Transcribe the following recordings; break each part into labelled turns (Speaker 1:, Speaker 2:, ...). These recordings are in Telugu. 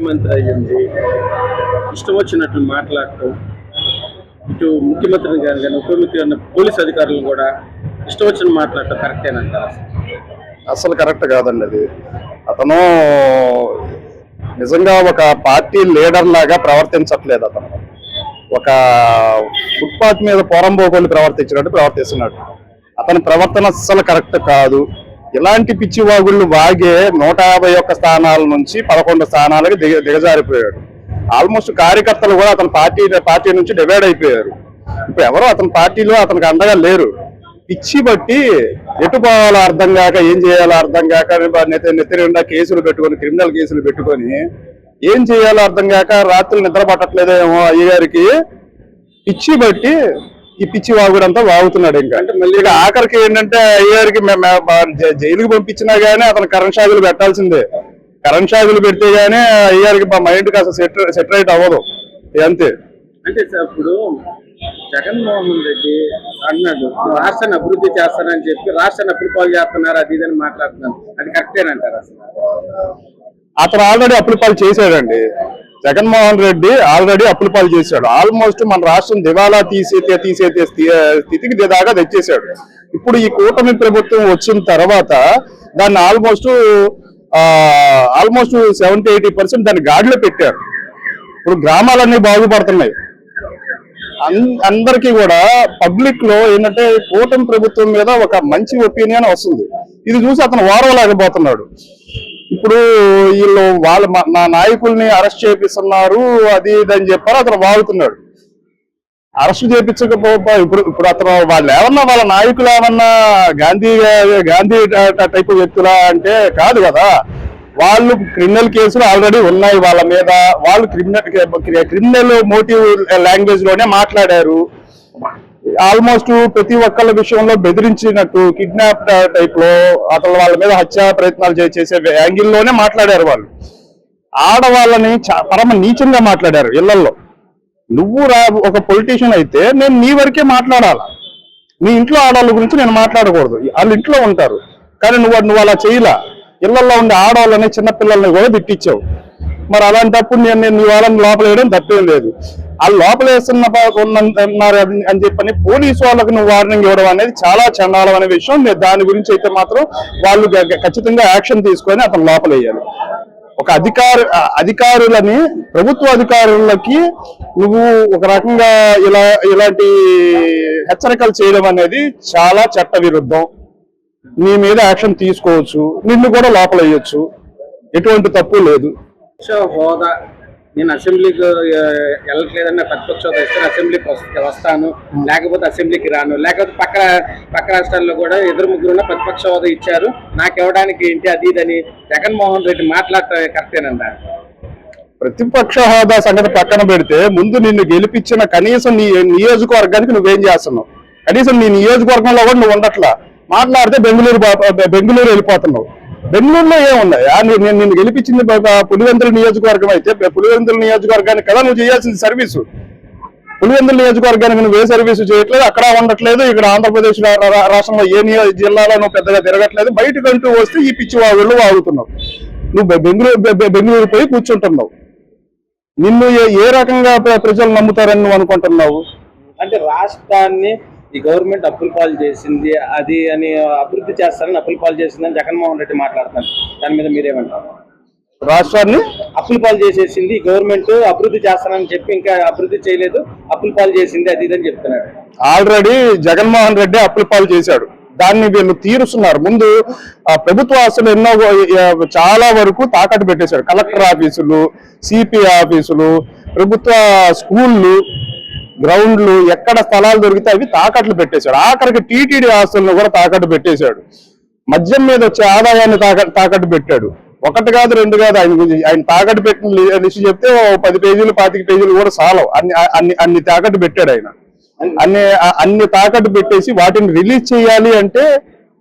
Speaker 1: ముఖ్యమంత్రి అయ్యింది, ఇష్టం వచ్చినట్లు మాట్లాడటం, ఇటు ముఖ్యమంత్రిని కానీ ఉప ముఖ్యమంత్రి పోలీస్ అధికారులను కూడా ఇష్టం వచ్చిన మాట్లాడటం కరెక్టేనంటారా?
Speaker 2: అసలు కరెక్ట్ కాదండి అది. అతను నిజంగా ఒక పార్టీ లీడర్ లాగా ప్రవర్తించట్లేదు. అతను ఒక ఫుట్పాత్ మీద పోరంబోకోళ్ళు ప్రవర్తించినట్టు ప్రవర్తిస్తున్నాడు. అతని ప్రవర్తన అస్సలు కరెక్ట్ కాదు. ఇలాంటి పిచ్చి వాగుళ్ళు వాగే 151 స్థానాల నుంచి 11 స్థానాలకి దిగజారిపోయాడు. ఆల్మోస్ట్ కార్యకర్తలు కూడా అతని పార్టీ నుంచి డివైడ్ అయిపోయారు. ఇప్పుడు ఎవరో అతని పార్టీలో అతనికి అండగా లేరు. పిచ్చి బట్టి ఎటు పోవాలో అర్థం కాక, ఏం చేయాలో అర్థం కాక, నెత్తి నిండా కేసులు పెట్టుకొని, క్రిమినల్ కేసులు పెట్టుకొని ఏం చేయాలో అర్థం కాక రాత్రులు నిద్ర పట్టట్లేదేమో అయ్యగారికి. పిచ్చి బట్టి ఈ పిచ్చి వాగుడంతా వాగుతున్నాడు. ఇంకా అంటే మళ్ళీ ఆఖరికి ఏంటంటే అయ్యగారికి జైలుకి పంపించినా గానీ అతను కరెంట్ షాకులు పెట్టాల్సిందే. కరెంట్ షాకులు పెడితే గానీ అయ్యగారికి మా మైండ్ కాస్త సెట్ రైట్ అవ్వదు. అంతే.
Speaker 1: అంటే ఇప్పుడు జగన్మోహన్ రెడ్డి అన్నాడు రాష్ట్రాన్ని అభివృద్ధి చేస్తానని చెప్పి రాష్ట్రాన్ని అప్పులు చేస్తున్నారు, అది ఇదని మాట్లాడుతున్నారు, అది కరెక్టేనంటారు? అసలు
Speaker 2: అతను ఆల్రెడీ అప్పుల పాలు చేశాడండి. జగన్మోహన్ రెడ్డి ఆల్రెడీ అప్పుల పాలు చేశాడు. ఆల్మోస్ట్ మన రాష్ట్రం దివాలా తీసే స్థితికి దాకా తెచ్చేశాడు. ఇప్పుడు ఈ కూటమి ప్రభుత్వం వచ్చిన తర్వాత దాన్ని ఆల్మోస్ట్ 70-80% దాన్ని గాడిలో పెట్టారు. ఇప్పుడు గ్రామాలన్నీ బాగుపడుతున్నాయి. అందరికీ కూడా పబ్లిక్ లో ఏంటంటే కూటమి ప్రభుత్వం మీద ఒక మంచి ఒపీనియన్ వస్తుంది. ఇది చూసి అతను ఓర్వలేకపోతున్నాడు. ఇప్పుడు వీళ్ళు నా నాయకుల్ని అరెస్ట్ చేపిస్తున్నారు, అది ఇదని చెప్పారు, అతను వాగుతున్నాడు. అరెస్ట్ చేయించకపోతే ఇప్పుడు అతను వాళ్ళు ఏమన్నా వాళ్ళ నాయకులు ఏమన్నా గాంధీ టైప్ వ్యక్తులా అంటే కాదు కదా. వాళ్ళు క్రిమినల్ కేసులు ఆల్రెడీ ఉన్నాయి వాళ్ళ మీద. వాళ్ళు క్రిమినల్ మోటివ్ లాంగ్వేజ్ లోనే మాట్లాడారు. ఆల్మోస్ట్ ప్రతి ఒక్కళ్ళ విషయంలో బెదిరించినట్టు, కిడ్నాప్ టైప్ లో అతను వాళ్ళ మీద హత్యా ప్రయత్నాలు చేసే యాంగిల్లోనే మాట్లాడారు. వాళ్ళు ఆడవాళ్ళని పరమ నీచంగా మాట్లాడారు ఇళ్లలో. నువ్వు ఒక పొలిటీషియన్ అయితే నేను నీ వరకే మాట్లాడాలా, నీ ఇంట్లో ఆడవాళ్ళ గురించి నేను మాట్లాడకూడదు. వాళ్ళు ఇంట్లో ఉంటారు కానీ నువ్వు అలా చేయలా. ఇళ్లలో ఉండే ఆడవాళ్ళని, చిన్నపిల్లల్ని కూడా తిట్టించావు. మరి అలాంటప్పుడు నేను నీ వాళ్ళని లోపల వేయడం తప్పేం లేదు. వాళ్ళు లోపల వేస్తున్నారు అని చెప్పని పోలీసు వాళ్ళకు నువ్వు వార్నింగ్ ఇవ్వడం అనేది చాలా చండాలం అనే విషయం. దాని గురించి అయితే మాత్రం వాళ్ళు ఖచ్చితంగా యాక్షన్ తీసుకొని అతను లోపల వేయాలి. ఒక అధికారులని, ప్రభుత్వ అధికారులకి నువ్వు ఒక రకంగా ఇలాంటి హెచ్చరికలు చేయడం అనేది చాలా చట్ట విరుద్ధం. నీ మీద యాక్షన్ తీసుకోవచ్చు, నిన్ను కూడా లోపల వేయొచ్చు, ఎటువంటి తప్పు లేదు.
Speaker 1: హోదా నేను అసెంబ్లీకి వెళ్ళట్లేదన్న ప్రతిపక్ష హోదా ఇస్తే అసెంబ్లీకి వస్తాను, లేకపోతే అసెంబ్లీకి రాను, లేకపోతే పక్క రాష్ట్రాల్లో కూడా ముగ్గురున్న ప్రతిపక్ష హోదా ఇచ్చారు, నాకు ఇవ్వడానికి ఏంటి అది ఇదని జగన్మోహన్ రెడ్డి మాట్లాడటం కరెక్టేనంట?
Speaker 2: ప్రతిపక్ష హోదా సంగతి పక్కన పెడితే ముందు నిన్ను గెలిపించిన కనీసం నీ నియోజకవర్గానికి నువ్వేం చేస్తున్నావు? కనీసం నీ నియోజకవర్గంలో కూడా నువ్వు ఉండట్లా. మాట్లాడితే బెంగళూరు వెళ్ళిపోతున్నావు. బెంగళూరులో ఏమున్నాయా? నిన్ను గెలిపించింది పులివెందుల నియోజకవర్గం అయితే పులివెందుల నియోజకవర్గానికి కదా నువ్వు చేయాల్సిన సర్వీసు. పులివెందుల నియోజకవర్గానికి నువ్వు ఏ సర్వీసు చేయట్లేదు, అక్కడ ఉండట్లేదు. ఇక్కడ ఆంధ్రప్రదేశ్ రాష్ట్రంలో ఏ జిల్లాలో నువ్వు పెద్దగా తిరగట్లేదు. బయటకంటూ వస్తే ఈ పిచ్చి వాగుళ్ళు వాగుతున్నావు. నువ్వు బెంగళూరు పోయి కూర్చుంటున్నావు. నిన్ను ఏ రకంగా ప్రజలు నమ్ముతారని నువ్వు అనుకుంటున్నావు?
Speaker 1: అంటే రాష్ట్రాన్ని ఈ గవర్నమెంట్ అప్పుల పాలు చేసింది, అది అని అభివృద్ధి చేస్తారని అప్పుల పాలు చేసిందని జగన్మోహన్ రెడ్డి మాట్లాడుతున్నారు. దాని మీద మీరేమంటారు?
Speaker 2: రాష్ట్రాన్ని
Speaker 1: అప్పుల పాలు చేసేసింది గవర్నమెంట్, అభివృద్ధి చేస్తానని చెప్పి ఇంకా అభివృద్ధి చేయలేదు, అప్పుల పాలు చేసింది అది ఇదని చెప్తున్నాడు.
Speaker 2: ఆల్రెడీ జగన్మోహన్ రెడ్డి అప్పుల పాలు చేశాడు. దాన్ని వీళ్ళు తీరుస్తున్నారు. ముందు ప్రభుత్వ ఆస్తులు ఎన్నో చాలా వరకు తాకట్టు పెట్టేశాడు. కలెక్టర్ ఆఫీసులు, సిపి ఆఫీసులు, ప్రభుత్వ స్కూళ్ళు, గ్రౌండ్లు, ఎక్కడ స్థలాలు దొరికితే అవి తాకట్లు పెట్టేశాడు. ఆఖరికి టీటీడీ ఆస్తులను కూడా తాకట్టు పెట్టేశాడు. మద్యం మీద వచ్చే ఆదాయాన్ని తాకట్టు పెట్టాడు. ఒకటి కాదు, రెండు కాదు. ఆయన తాకట్టు పెట్టిన లిస్టు చెప్తే 10 పేజీలు 25 పేజీలు కూడా చాలవు. అన్ని తాకట్టు పెట్టాడు ఆయన. అన్ని తాకట్టు పెట్టేసి వాటిని రిలీజ్ చేయాలి అంటే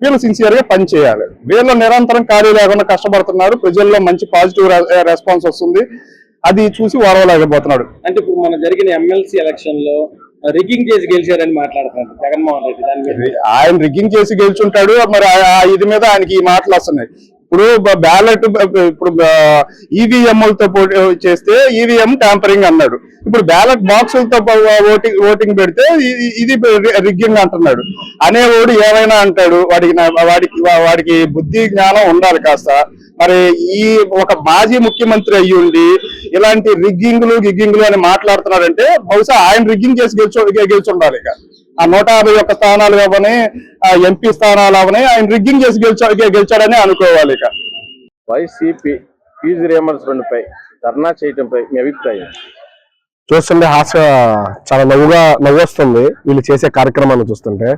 Speaker 2: వీళ్ళు సిన్సియర్ గా పని చేయాలి. వీళ్ళు నిరంతరం ఖాళీ లేకుండా కష్టపడుతున్నారు. ప్రజల్లో మంచి పాజిటివ్ రెస్పాన్స్ వస్తుంది. అది చూసి వారవలేకపోతున్నాడు.
Speaker 1: అంటే ఇప్పుడు మన జరిగిన ఎమ్మెల్సీ ఎలక్షన్ లో రిగ్గింగ్ చేసి గెలిచారని మాట్లాడుతున్నారు జగన్మోహన్ రెడ్డి.
Speaker 2: ఆయన రిగ్గింగ్ చేసి గెలుచుంటాడు. మరి ఇది మీద ఆయనకి ఈ మాటలు వస్తున్నాయి. ఇప్పుడు బ్యాలెట్ ఇప్పుడు ఈవీఎంలతో చేస్తే ఈవీఎం ట్యాంపరింగ్ అన్నాడు. ఇప్పుడు బ్యాలెట్ బాక్సులతో ఓటింగ్ పెడితే ఇది రిగ్గింగ్ అంటున్నాడు. అనేవాడు ఏమైనా అంటాడు. వాడికి బుద్ధి జ్ఞానం ఉండాలి కాస్త. మరి ఈ ఒక మాజీ ముఖ్యమంత్రి అయ్యుండి ఇలాంటి గిగ్గింగ్లు అని మాట్లాడుతున్నాడంటే బహుశా ఆయన రిగ్గింగ్ చేసి గెలుచుండాలి. ఇక ఆ 151 స్థానాలు అవని, ఆ ఎంపీ స్థానాలు అవని ఆయన రిగ్గింగ్ చేసి గెలిచాడని అనుకోవాలి. ఇక
Speaker 3: వైసీపీ ఫీజు రియంబర్స్మెంట్ పై ధర్నా చేయడంపై మీ అభిప్రాయం?
Speaker 4: చూస్తుంటే చాలా నవ్వొస్తుంది వీళ్ళు చేసే కార్యక్రమాన్ని చూస్తుంటే.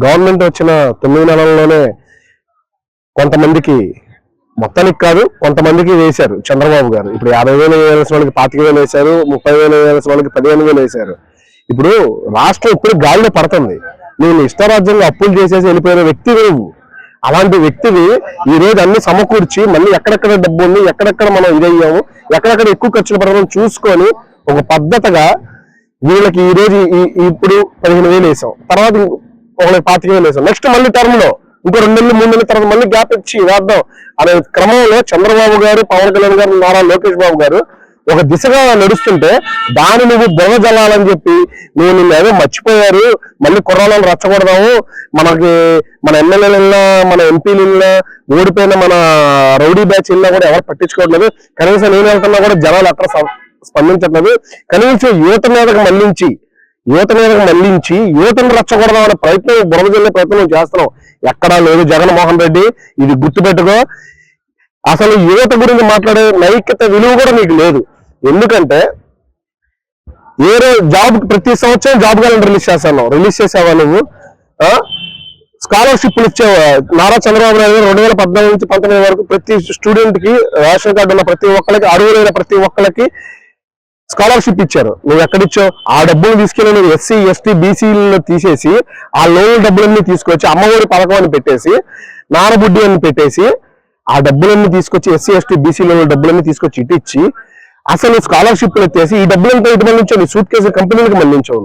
Speaker 4: గవర్నమెంట్ వచ్చిన 9 నెలల్లోనే కొంతమందికి, మొత్తానికి కాదు కొంతమందికి వేశారు చంద్రబాబు గారు. ఇప్పుడు 50,000 వేయాల్సిన వాళ్ళకి 25,000 వేశారు, 30,000 వేయాల్సిన వాళ్ళకి 15,000 వేశారు. ఇప్పుడు రాష్ట్రం ఇప్పుడు గాలిలో పడుతుంది. నేను ఇష్టరాజ్యంగా అప్పులు చేసేసి వెళ్ళిపోయిన వ్యక్తి నువ్వు. అలాంటి వ్యక్తివి ఈ రోజు అన్ని సమకూర్చి మళ్ళీ ఎక్కడెక్కడ డబ్బు ఉంది, ఎక్కడెక్కడ మనం ఇదయ్యాము, ఎక్కడెక్కడ ఎక్కువ ఖర్చులు పడడం చూసుకొని ఒక పద్ధతిగా వీళ్ళకి ఈ రోజు ఇప్పుడు 15,000 వేసాం, తర్వాత ఒకళ్ళకి 25,000 వేసాం, నెక్స్ట్ మళ్ళీ టర్మ్ లో ఇంకో 2 నెలలు 3 నెలల తర్వాత మళ్ళీ గ్యాప్ ఇచ్చి వేద్దాం అనే క్రమంలో చంద్రబాబు గారు, పవన్ కళ్యాణ్ గారు, నారా లోకేష్ బాబు గారు ఒక దిశగా నడుస్తుంటే దాన్ని నువ్వు బురద జల్లాలని చెప్పి నువ్వు నిన్ను ఏదో మర్చిపోయారు, మళ్ళీ కుర్రాలను రచ్చగొడదాము, మన ఎమ్మెల్యేలు మన ఎంపీలు ఓడిపోయిన మన రౌడీ బ్యాచ్ వెళ్ళినా కూడా ఎవరు పట్టించుకోవట్లేదు. కనీసం నేను వెళ్తున్నా కూడా జనాలు అక్కడ స్పందించట్లేదు. కనీసం యువత మీదకి మళ్లించి యువతను రచ్చగొడదాం అనే ప్రయత్నం, బురద జల్లే ప్రయత్నం చేస్తున్నాం. ఎక్కడా లేదు. జగన్మోహన్ రెడ్డి ఇది గుర్తుపెట్టుకో. అసలు యువత గురించి మాట్లాడే నైతికత విలువ కూడా నీకు లేదు. ఎందుకంటే ప్రతి సంవత్సరం జాబ్ క్యాలెండర్ రిలీజ్ చేసావా నువ్వు? స్కాలర్షిప్లు ఇచ్చావు. నారా చంద్రబాబు నాయుడు 2014 నుంచి 19 వరకు ప్రతి స్టూడెంట్ కి, రేషన్ కార్డు ఉన్న ప్రతి ఒక్కరికి, అర్హులైన ప్రతి ఒక్కరికి స్కాలర్షిప్ ఇచ్చారు. నువ్వు ఎక్కడిచ్చావు? ఆ డబ్బులు తీసుకెళ్ళి నువ్వు ఎస్సీ, ఎస్టీ, బీసీలో తీసేసి ఆ లోన్ డబ్బులన్నీ తీసుకొచ్చి అమ్మఒడి పథకాన్ని పెట్టేసి, నానబుడ్డి అని పెట్టేసి ఆ డబ్బులన్నీ తీసుకొచ్చి ఎస్సీ, ఎస్టీ, బీసీలో డబ్బులన్నీ తీసుకొచ్చి ఇటు ఇచ్చి అసలు స్కాలర్షిప్లు ఎత్తేసి ఈ డబ్బులంతా ఇటు మళ్ళించావు. నీ సూట్ కేసు కంపెనీలకు మళ్ళించావు.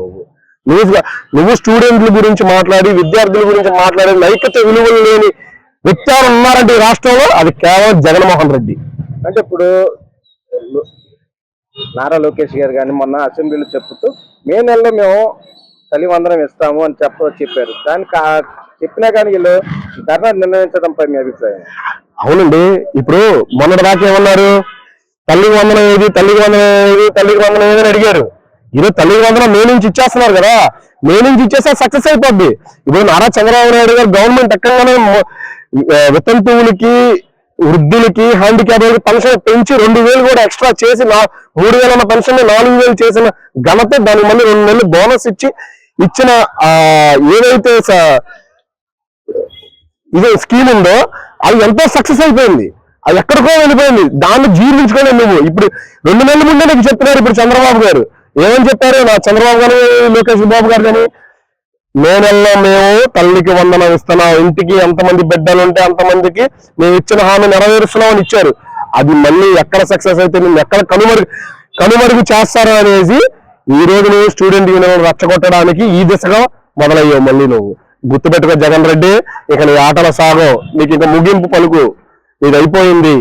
Speaker 4: నువ్వు స్టూడెంట్ల గురించి మాట్లాడి, విద్యార్థుల గురించి మాట్లాడి నైతికత విలువలు లేని వ్యక్తులు ఉన్నారంటే ఈ రాష్ట్రంలో అది కేవలం జగన్మోహన్ రెడ్డి.
Speaker 3: అంటే ఇప్పుడు నారా లోకేష్ గారు కానీ మొన్న అసెంబ్లీలో చెప్తూ మే నెలలో మేము తల్లి వందనం ఇస్తాము అని చెప్పారు. కానీ చెప్పినా కానీ వీళ్ళు ధర్నా నిర్ణయించడంపై మీ అభిప్రాయం?
Speaker 4: అవునండి. ఇప్పుడు మొన్నటి దాకా ఏమన్నారు? తల్లికి వందనం ఏది అని అడిగారు. ఈరోజు తల్లికి వందనం మే నుంచి ఇచ్చేస్తున్నారు కదా. మే నుంచి ఇచ్చేస్తే సక్సెస్ అయిపోద్ది. ఇప్పుడు నారా చంద్రబాబు నాయుడు గారు గవర్నమెంట్ ఎక్కడగానే వితంతువులకి, వృద్ధులకి, హ్యాండిక్యాప్లకి పెన్షన్ పెంచి 2,000 కూడా ఎక్స్ట్రా చేసి 3,000 ఉన్న పెన్షన్ 4,000 చేసిన ఘనత. దానికి మళ్ళీ 2 నెలలు బోనస్ ఇచ్చిన ఏదైతే ఇదే స్కీమ్ ఉందో అది ఎంతో సక్సెస్ అయిపోయింది. అది ఎక్కడికో వెళ్ళిపోయింది. దాన్ని జీర్ణించుకోలేదు నువ్వు. ఇప్పుడు 2 నెలల ముందే నీకు చెప్తున్నారు. ఇప్పుడు చంద్రబాబు గారు ఏమని చెప్పారు? నా చంద్రబాబు గారు, లోకేష్ బాబు గారు కానీ మే నెలలో మేము తల్లికి వందనం ఇస్తున్నాం, ఇంటికి ఎంతమంది బిడ్డలు ఉంటే అంతమందికి మేము ఇచ్చిన హామీ నెరవేరుస్తున్నామని ఇచ్చారు. అది మళ్ళీ ఎక్కడ సక్సెస్ అయితే నేను ఎక్కడ కనుమరుగు చేస్తారు అనేసి ఈ రోజు నువ్వు స్టూడెంట్ యూనియన్ రచ్చగొట్టడానికి ఈ దిశగా మొదలయ్యావు. మళ్ళీ నువ్వు గుర్తుపెట్టుకో జగన్ రెడ్డి, ఇక నీ ఆటల సాగం, నీకు ఇంకా ముగింపు పలుకు, నీది అయిపోయింది.